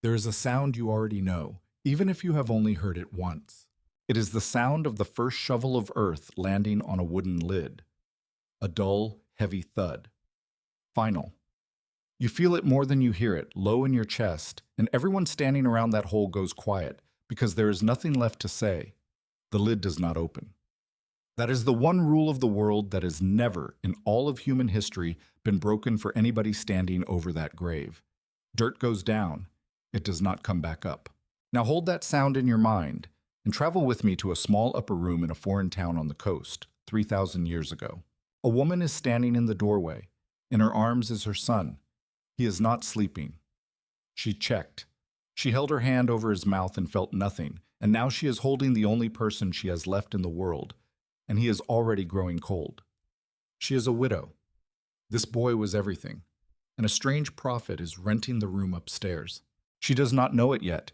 There is a sound you already know, even if you have only heard it once. It is the sound of the first shovel of earth landing on a wooden lid. A dull, heavy thud. Final. You feel it more than you hear it, low in your chest, and everyone standing around that hole goes quiet because there is nothing left to say. The lid does not open. That is the one rule of the world that has never, in all of human history, been broken for anybody standing over that grave. Dirt goes down. It does not come back up. Now hold that sound in your mind and travel with me to a small upper room in a foreign town on the coast, 3,000 years ago. A woman is standing in the doorway. In her arms is her son. He is not sleeping. She checked. She held her hand over his mouth and felt nothing, and now she is holding the only person she has left in the world, and he is already growing cold. She is a widow. This boy was everything, and a strange prophet is renting the room upstairs. She does not know it yet,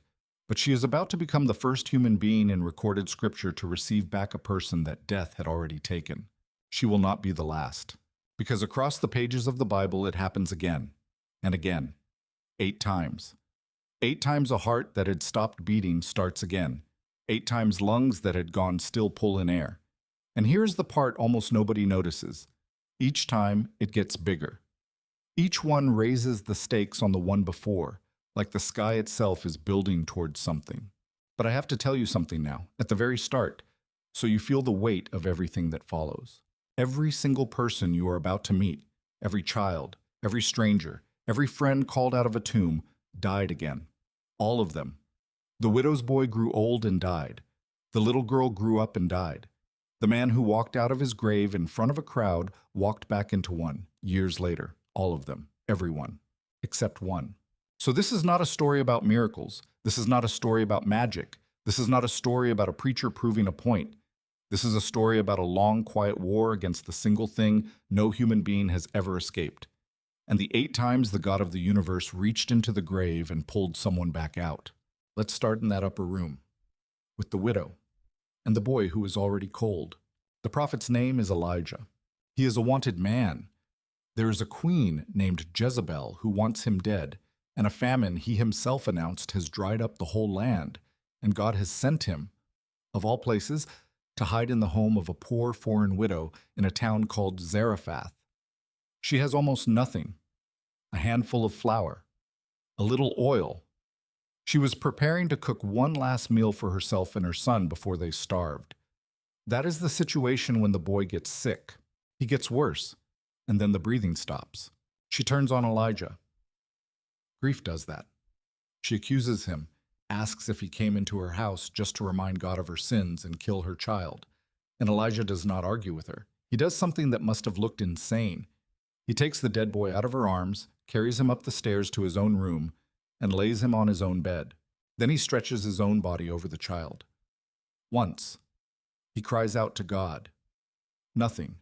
but she is about to become the first human being in recorded scripture to receive back a person that death had already taken. She will not be the last, because across the pages of the Bible it happens again and again, 8 times. 8 times a heart that had stopped beating starts again. 8 times lungs that had gone still pull in air. And here's the part almost nobody notices. Each time it gets bigger. Each one raises the stakes on the one before, like the sky itself is building towards something. But I have to tell you something now, at the very start, so you feel the weight of everything that follows. Every single person you are about to meet, every child, every stranger, every friend called out of a tomb, died again. All of them. The widow's boy grew old and died. The little girl grew up and died. The man who walked out of his grave in front of a crowd walked back into one, years later. All of them. Everyone. Except one. So this is not a story about miracles. This is not a story about magic. This is not a story about a preacher proving a point. This is a story about a long, quiet war against the single thing no human being has ever escaped. And the 8 times the God of the universe reached into the grave and pulled someone back out. Let's start in that upper room, with the widow, and the boy who is already cold. The prophet's name is Elijah. He is a wanted man. There is a queen named Jezebel who wants him dead, and a famine he himself announced has dried up the whole land, and God has sent him, of all places, to hide in the home of a poor foreign widow in a town called Zarephath. She has almost nothing, a handful of flour, a little oil. She was preparing to cook one last meal for herself and her son before they starved. That is the situation when the boy gets sick. He gets worse, and then the breathing stops. She turns on Elijah. Grief does that. She accuses him, asks if he came into her house just to remind God of her sins and kill her child. And Elijah does not argue with her. He does something that must have looked insane. He takes the dead boy out of her arms, carries him up the stairs to his own room, and lays him on his own bed. Then he stretches his own body over the child. Once, he cries out to God. Nothing.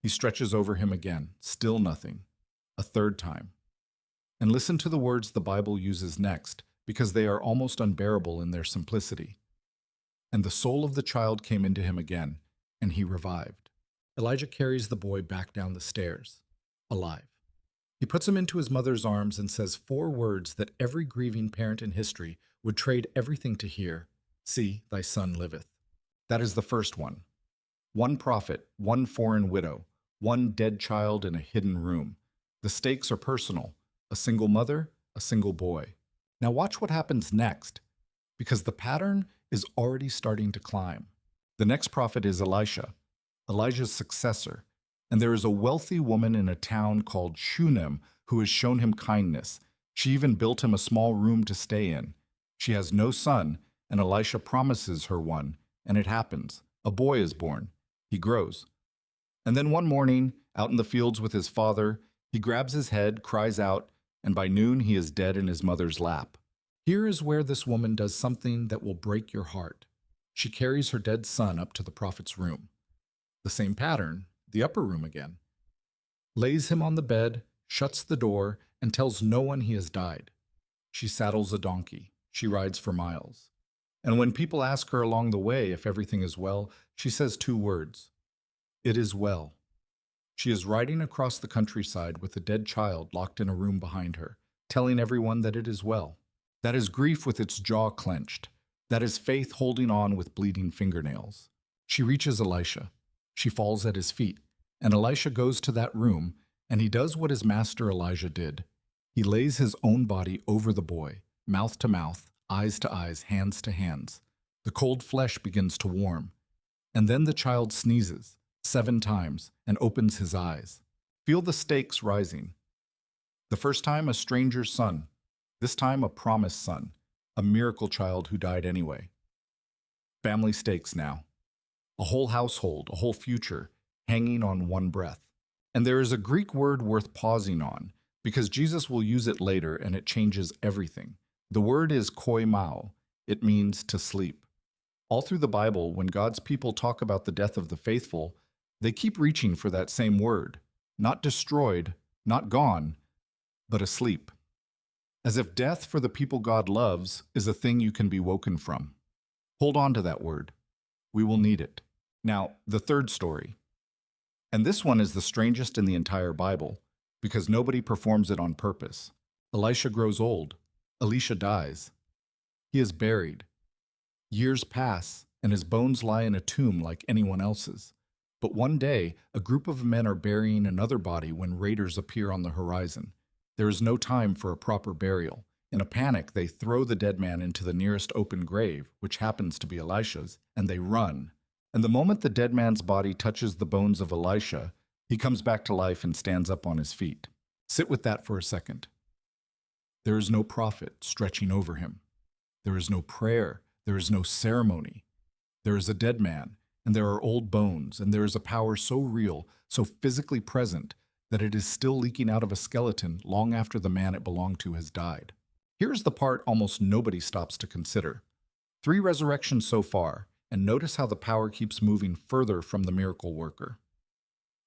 He stretches over him again. Still nothing. A third time. And listen to the words the Bible uses next, because they are almost unbearable in their simplicity. And the soul of the child came into him again, and he revived. Elijah carries the boy back down the stairs, alive. He puts him into his mother's arms and says 4 words that every grieving parent in history would trade everything to hear. See, thy son liveth. That is the first one. 1 prophet, 1 foreign widow, 1 dead child in a hidden room. The stakes are personal. A single mother, a single boy. Now watch what happens next, because the pattern is already starting to climb. The next prophet is Elisha, Elijah's successor, and there is a wealthy woman in a town called Shunem who has shown him kindness. She even built him a small room to stay in. She has no son, and Elisha promises her one, and it happens. A boy is born. He grows. And then one morning, out in the fields with his father, he grabs his head, cries out, and by noon he is dead in his mother's lap. Here is where this woman does something that will break your heart. She carries her dead son up to the prophet's room. The same pattern, the upper room again. Lays him on the bed, shuts the door, and tells no one he has died. She saddles a donkey. She rides for miles. And when people ask her along the way if everything is well, she says 2 words. It is well. She is riding across the countryside with a dead child locked in a room behind her, telling everyone that it is well. That is grief with its jaw clenched. That is faith holding on with bleeding fingernails. She reaches Elisha. She falls at his feet, and Elisha goes to that room, and he does what his master Elijah did. He lays his own body over the boy, mouth to mouth, eyes to eyes, hands to hands. The cold flesh begins to warm, and then the child sneezes 7 times and opens his eyes. Feel the stakes rising. The first time, a stranger's son. This time, a promised son, a miracle child who died anyway. Family stakes now. A whole household, a whole future, hanging on one breath. And there is a Greek word worth pausing on, because Jesus will use it later and it changes everything. The word is koimao. It means to sleep. All through the Bible, when God's people talk about the death of the faithful, they keep reaching for that same word. Not destroyed, not gone, but asleep. As if death for the people God loves is a thing you can be woken from. Hold on to that word. We will need it. Now, the third story. And this one is the strangest in the entire Bible, because nobody performs it on purpose. Elisha grows old. Elisha dies. He is buried. Years pass, and his bones lie in a tomb like anyone else's. But one day, a group of men are burying another body when raiders appear on the horizon. There is no time for a proper burial. In a panic, they throw the dead man into the nearest open grave, which happens to be Elisha's, and they run. And the moment the dead man's body touches the bones of Elisha, he comes back to life and stands up on his feet. Sit with that for a second. There is no prophet stretching over him. There is no prayer. There is no ceremony. There is a dead man, and there are old bones, and there is a power so real, so physically present, that it is still leaking out of a skeleton long after the man it belonged to has died. Here's the part almost nobody stops to consider. 3 resurrections so far, and notice how the power keeps moving further from the miracle worker.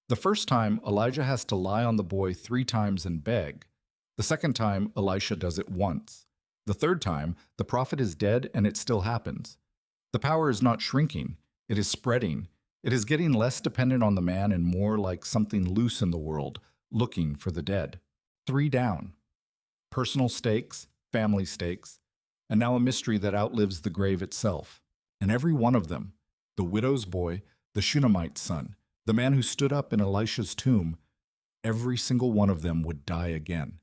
The first time, Elijah has to lie on the boy 3 times and beg. The second time, Elisha does it once. The third time, the prophet is dead and it still happens. The power is not shrinking, it is spreading. It is getting less dependent on the man and more like something loose in the world, looking for the dead. 3 down. Personal stakes, family stakes, and now a mystery that outlives the grave itself. And every one of them, the widow's boy, the Shunammite's son, the man who stood up in Elisha's tomb, every single one of them would die again.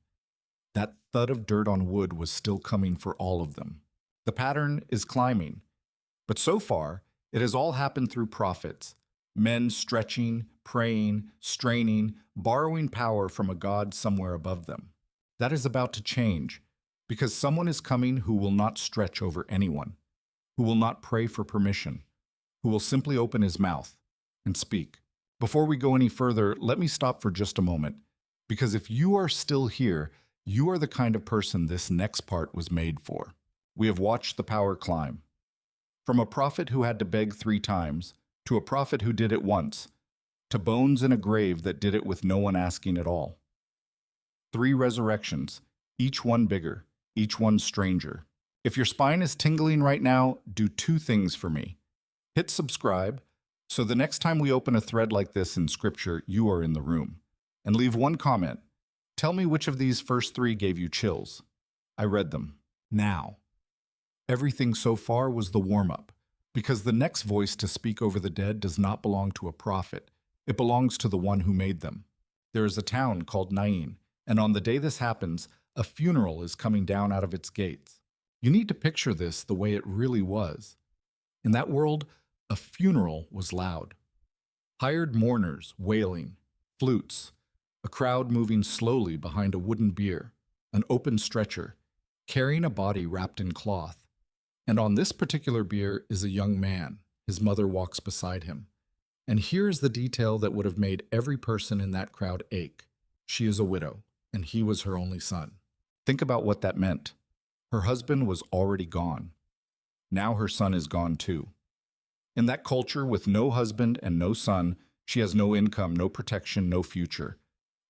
That thud of dirt on wood was still coming for all of them. The pattern is climbing. But so far, it has all happened through prophets, men stretching, praying, straining, borrowing power from a God somewhere above them. That is about to change, because someone is coming who will not stretch over anyone, who will not pray for permission, who will simply open his mouth and speak. Before we go any further, let me stop for just a moment, because if you are still here, you are the kind of person this next part was made for. We have watched the power climb. From a prophet who had to beg 3 times, to a prophet who did it once, to bones in a grave that did it with no one asking at all. 3 resurrections, each one bigger, each one stranger. If your spine is tingling right now, do 2 things for me. Hit subscribe, so the next time we open a thread like this in Scripture, you are in the room. And leave 1 comment. Tell me which of these first 3 gave you chills. I read them. Now. Everything so far was the warm-up, because the next voice to speak over the dead does not belong to a prophet. It belongs to the one who made them. There is a town called Nain, and on the day this happens, a funeral is coming down out of its gates. You need to picture this the way it really was. In that world, a funeral was loud. Hired mourners wailing, flutes, a crowd moving slowly behind a wooden bier, an open stretcher, carrying a body wrapped in cloth. And on this particular bier is a young man. His mother walks beside him. And here is the detail that would have made every person in that crowd ache. She is a widow, and he was her only son. Think about what that meant. Her husband was already gone. Now her son is gone too. In that culture with no husband and no son, she has no income, no protection, no future.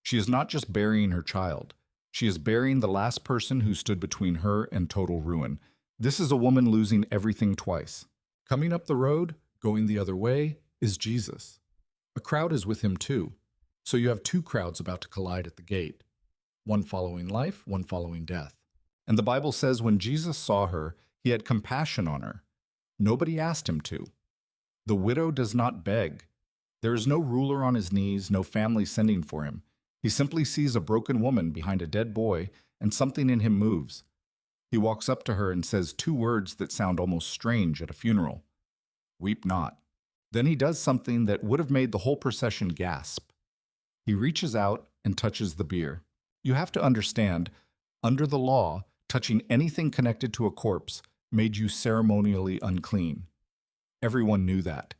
She is not just burying her child. She is burying the last person who stood between her and total ruin. This is a woman losing everything twice. Coming up the road, going the other way, is Jesus. A crowd is with him too. So you have 2 crowds about to collide at the gate. One following life, one following death. And the Bible says when Jesus saw her, he had compassion on her. Nobody asked him to. The widow does not beg. There is no ruler on his knees, no family sending for him. He simply sees a broken woman behind a dead boy, and something in him moves. He walks up to her and says two words that sound almost strange at a funeral. Weep not. Then he does something that would have made the whole procession gasp. He reaches out and touches the bier. You have to understand, under the law, touching anything connected to a corpse made you ceremonially unclean. Everyone knew that.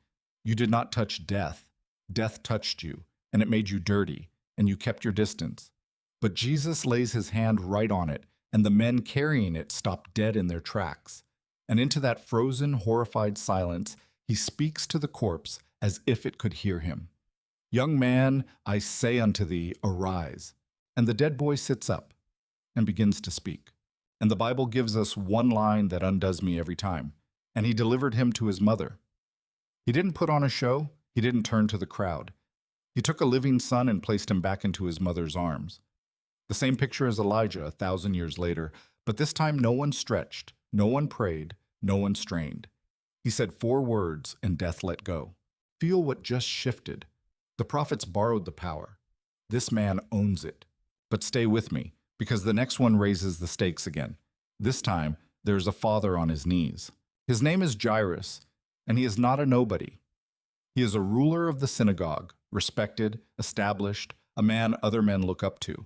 You did not touch death. Death touched you, and it made you dirty, and you kept your distance. But Jesus lays his hand right on it, and the men carrying it stop dead in their tracks. And into that frozen, horrified silence, he speaks to the corpse as if it could hear him. Young man, I say unto thee, arise. And the dead boy sits up and begins to speak. And the Bible gives us one line that undoes me every time. And he delivered him to his mother. He didn't put on a show. He didn't turn to the crowd. He took a living son and placed him back into his mother's arms. The same picture as Elijah 1,000 years later, but this time no one stretched, no one prayed, no one strained. He said 4 words and death let go. Feel what just shifted. The prophets borrowed the power. This man owns it. But stay with me, because the next one raises the stakes again. This time, there's a father on his knees. His name is Jairus, and he is not a nobody. He is a ruler of the synagogue, respected, established, a man other men look up to.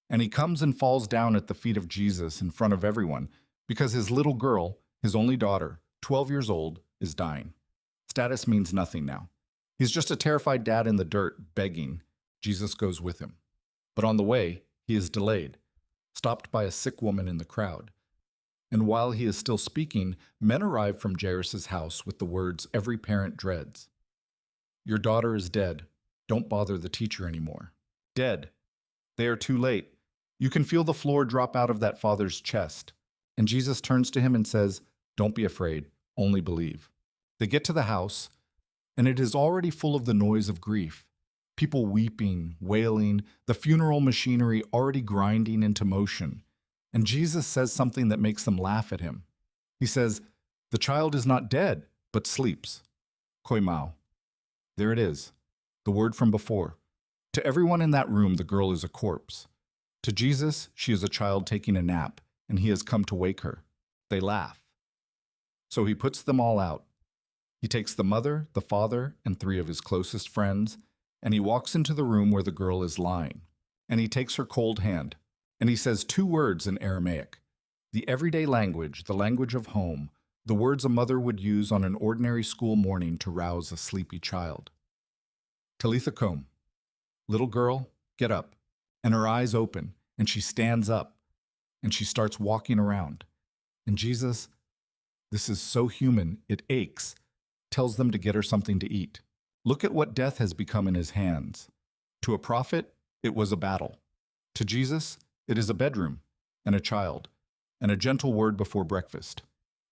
And he comes and falls down at the feet of Jesus in front of everyone because his little girl, his only daughter, 12 years old, is dying. Status means nothing now. He's just a terrified dad in the dirt, begging. Jesus goes with him. But on the way, he is delayed, stopped by a sick woman in the crowd. And while he is still speaking, men arrive from Jairus' house with the words every parent dreads. Your daughter is dead. Don't bother the teacher anymore. Dead. They are too late. You can feel the floor drop out of that father's chest. And Jesus turns to him and says, don't be afraid, only believe. They get to the house, and it is already full of the noise of grief. People weeping, wailing, the funeral machinery already grinding into motion. And Jesus says something that makes them laugh at him. He says, the child is not dead, but sleeps. Koimao. There it is, the word from before. To everyone in that room, the girl is a corpse. To Jesus, she is a child taking a nap, and he has come to wake her. They laugh. So he puts them all out. He takes the mother, the father, and 3 of his closest friends, and he walks into the room where the girl is lying. And he takes her cold hand, and he says 2 words in Aramaic, the everyday language, the language of home, the words a mother would use on an ordinary school morning to rouse a sleepy child. Talitha koum. Little girl, get up. And her eyes open, and she stands up, and she starts walking around. And Jesus, this is so human, it aches, tells them to get her something to eat. Look at what death has become in his hands. To a prophet, it was a battle. To Jesus, it is a bedroom, and a child, and a gentle word before breakfast.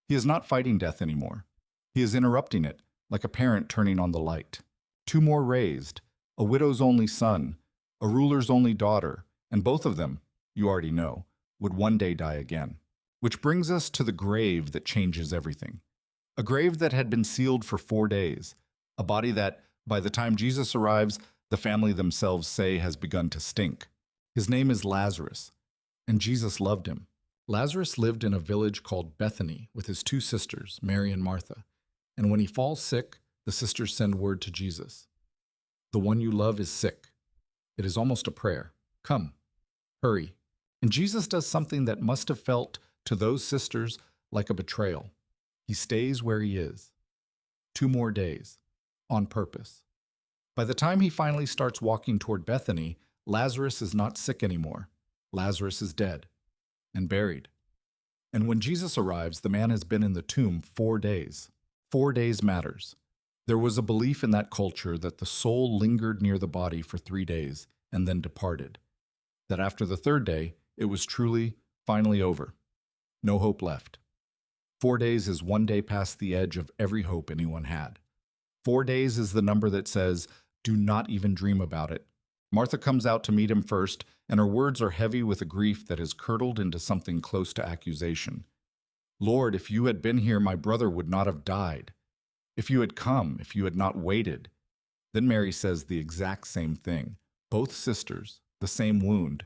He is not fighting death anymore. He is interrupting it, like a parent turning on the light. 2 more raised, a widow's only son, a ruler's only daughter, and both of them, you already know, would one day die again. Which brings us to the grave that changes everything. A grave that had been sealed for 4 days, a body that, by the time Jesus arrives, the family themselves say has begun to stink. His name is Lazarus, and Jesus loved him. Lazarus lived in a village called Bethany with his 2 sisters, Mary and Martha, and when he falls sick, the sisters send word to Jesus. The one you love is sick. It is almost a prayer. Come, hurry. And Jesus does something that must have felt to those sisters like a betrayal. He stays where he is. 2 more days, on purpose. By the time he finally starts walking toward Bethany, Lazarus is not sick anymore. Lazarus is dead and buried. And when Jesus arrives, the man has been in the tomb 4 days. 4 days matters. There was a belief in that culture that the soul lingered near the body for 3 days and then departed. That after the 3rd day, it was truly, finally over. No hope left. 4 days is 1 day past the edge of every hope anyone had. 4 days is the number that says, do not even dream about it. Martha comes out to meet him first, and her words are heavy with a grief that is curdled into something close to accusation. Lord, if you had been here, my brother would not have died. If you had come, if you had not waited. Then Mary says the exact same thing. Both sisters, the same wound.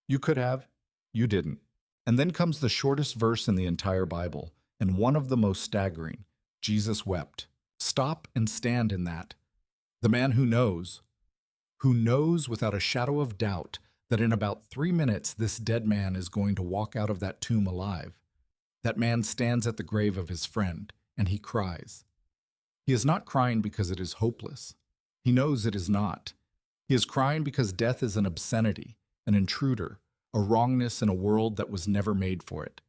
You could have, you didn't. And then comes the shortest verse in the entire Bible, and one of the most staggering. Jesus wept. Stop and stand in that. The man who knows without a shadow of doubt that in about 3 minutes this dead man is going to walk out of that tomb alive. That man stands at the grave of his friend, and he cries. He is not crying because it is hopeless. He knows it is not. He is crying because death is an obscenity, an intruder, a wrongness in a world that was never made for it.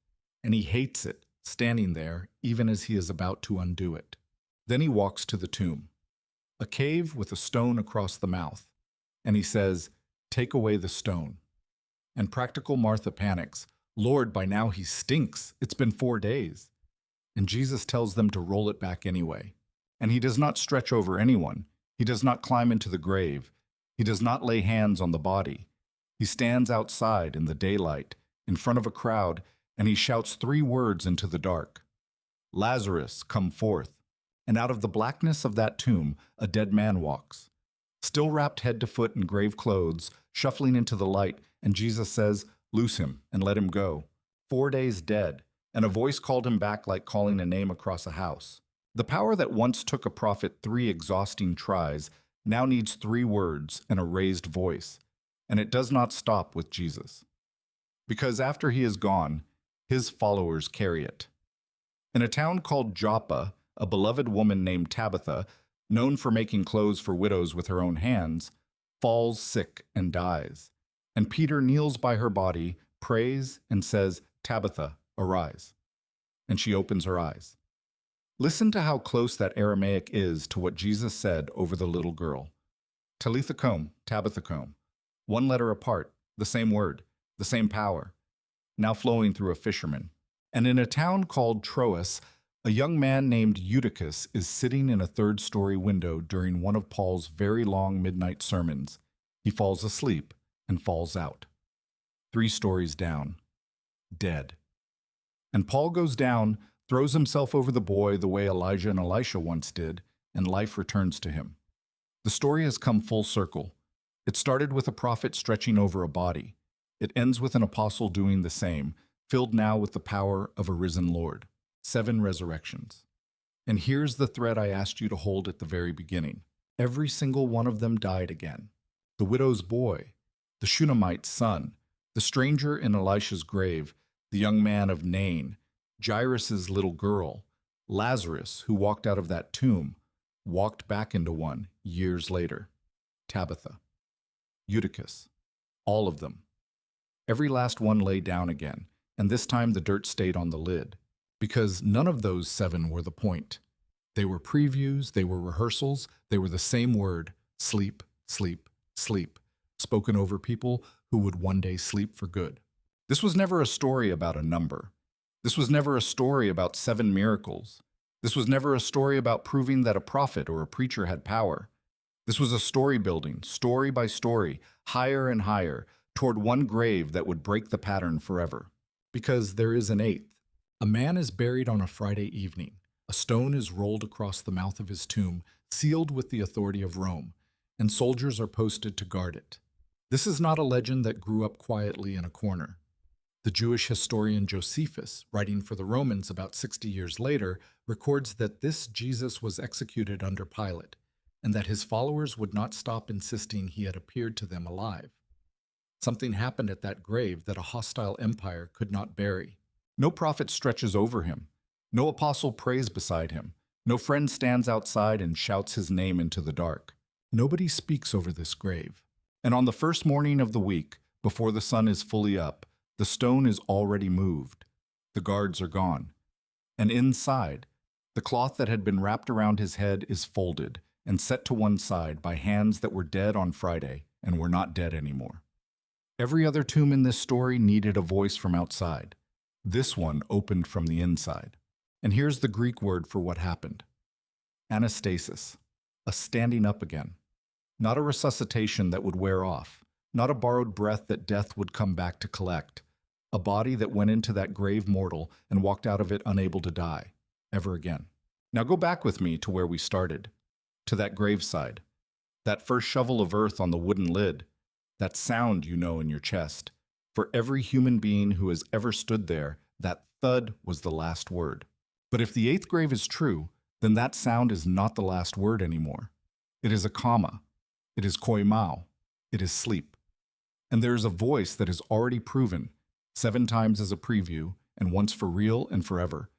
And he hates it, standing there, even as he is about to undo it. Then he walks to the tomb, a cave with a stone across the mouth, and he says, "Take away the stone." And practical Martha panics. Lord, by now he stinks. It's been 4 days. And Jesus tells them to roll it back anyway. And he does not stretch over anyone. He does not climb into the grave. He does not lay hands on the body. He stands outside in the daylight, in front of a crowd, and he shouts 3 words into the dark. Lazarus, come forth. And out of the blackness of that tomb, a dead man walks, still wrapped head to foot in grave clothes, shuffling into the light, and Jesus says, "Loose him and let him go." 4 days dead, and a voice called him back like calling a name across a house. The power that once took a prophet 3 exhausting tries now needs 3 words and a raised voice, and it does not stop with Jesus. Because after he is gone, his followers carry it. In a town called Joppa, a beloved woman named Tabitha, known for making clothes for widows with her own hands, falls sick and dies. And Peter kneels by her body, prays, and says, "Tabitha, arise." And she opens her eyes. Listen to how close that Aramaic is to what Jesus said over the little girl. Talitha koum, Tabitha koum. 1 letter apart, the same word, the same power, now flowing through a fisherman. And in a town called Troas, a young man named Eutychus is sitting in a 3rd-story window during one of Paul's very long midnight sermons. He falls asleep and falls out. 3 stories down. Dead. And Paul goes down, throws himself over the boy the way Elijah and Elisha once did, and life returns to him. The story has come full circle. It started with a prophet stretching over a body. It ends with an apostle doing the same, filled now with the power of a risen Lord. 7 resurrections. And here's the thread I asked you to hold at the very beginning. Every single one of them died again. The widow's boy, the Shunammite's son, the stranger in Elisha's grave, the young man of Nain, Jairus' little girl, Lazarus, who walked out of that tomb, walked back into one years later, Tabitha, Eutychus, all of them. Every last one lay down again, and this time the dirt stayed on the lid. Because none of those 7 were the point. They were previews, they were rehearsals, they were the same word, sleep, sleep, sleep, spoken over people who would one day sleep for good. This was never a story about a number. This was never a story about 7 miracles. This was never a story about proving that a prophet or a preacher had power. This was a story building, story by story, higher and higher, toward one grave that would break the pattern forever. Because there is an 8th. A man is buried on a Friday evening. A stone is rolled across the mouth of his tomb, sealed with the authority of Rome, and soldiers are posted to guard it. This is not a legend that grew up quietly in a corner. The Jewish historian Josephus, writing for the Romans about 60 years later, records that this Jesus was executed under Pilate, and that his followers would not stop insisting he had appeared to them alive. Something happened at that grave that a hostile empire could not bury. No prophet stretches over him. No apostle prays beside him. No friend stands outside and shouts his name into the dark. Nobody speaks over this grave. And on the first morning of the week, before the sun is fully up, the stone is already moved. The guards are gone. And inside, the cloth that had been wrapped around his head is folded and set to one side by hands that were dead on Friday and were not dead anymore. Every other tomb in this story needed a voice from outside. This one opened from the inside. And here's the Greek word for what happened. Anastasis, a standing up again. Not a resuscitation that would wear off, not a borrowed breath that death would come back to collect. A body that went into that grave mortal and walked out of it unable to die, ever again. Now go back with me to where we started, to that graveside, that first shovel of earth on the wooden lid, that sound you know in your chest. For every human being who has ever stood there, that thud was the last word. But if the eighth grave is true, then that sound is not the last word anymore. It is a comma. It is koimao. It is sleep. And there is a voice that has already proven, 7 times as a preview, and once for real and forever,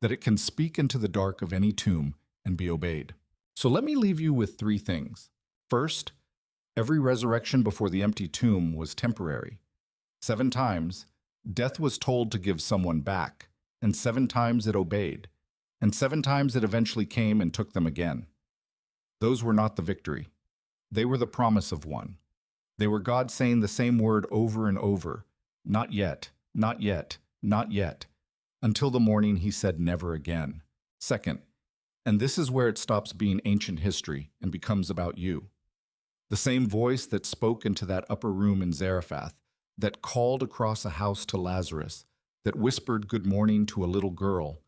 that it can speak into the dark of any tomb and be obeyed. So let me leave you with 3 things. First, every resurrection before the empty tomb was temporary. 7 times, death was told to give someone back, and 7 times it obeyed, and 7 times it eventually came and took them again. Those were not the victory. They were the promise of one. They were God saying the same word over and over, not yet, not yet, not yet, until the morning he said never again. Second, and this is where it stops being ancient history and becomes about you. The same voice that spoke into that upper room in Zarephath, that called across a house to Lazarus, that whispered good morning to a little girl,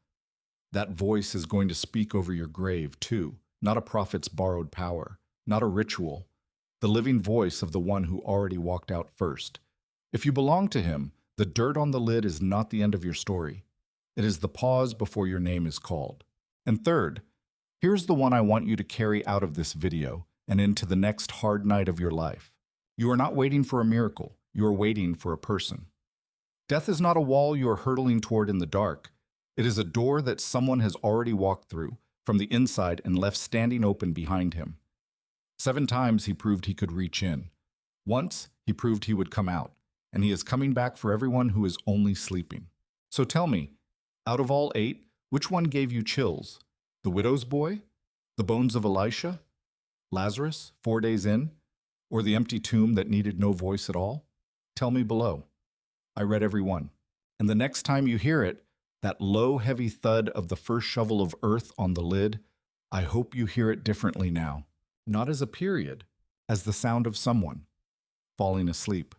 that voice is going to speak over your grave too, not a prophet's borrowed power, not a ritual, the living voice of the one who already walked out first. If you belong to him, the dirt on the lid is not the end of your story. It is the pause before your name is called. And third, here's the one I want you to carry out of this video and into the next hard night of your life. You are not waiting for a miracle. You are waiting for a person. Death is not a wall you are hurtling toward in the dark. It is a door that someone has already walked through from the inside and left standing open behind him. 7 times he proved he could reach in. Once he proved he would come out, and he is coming back for everyone who is only sleeping. So tell me, out of all 8, which one gave you chills? The widow's boy? The bones of Elisha? Lazarus, 4 days in? Or the empty tomb that needed no voice at all? Tell me below. I read every one. And the next time you hear it, that low, heavy thud of the first shovel of earth on the lid, I hope you hear it differently now. Not as a period, as the sound of someone falling asleep.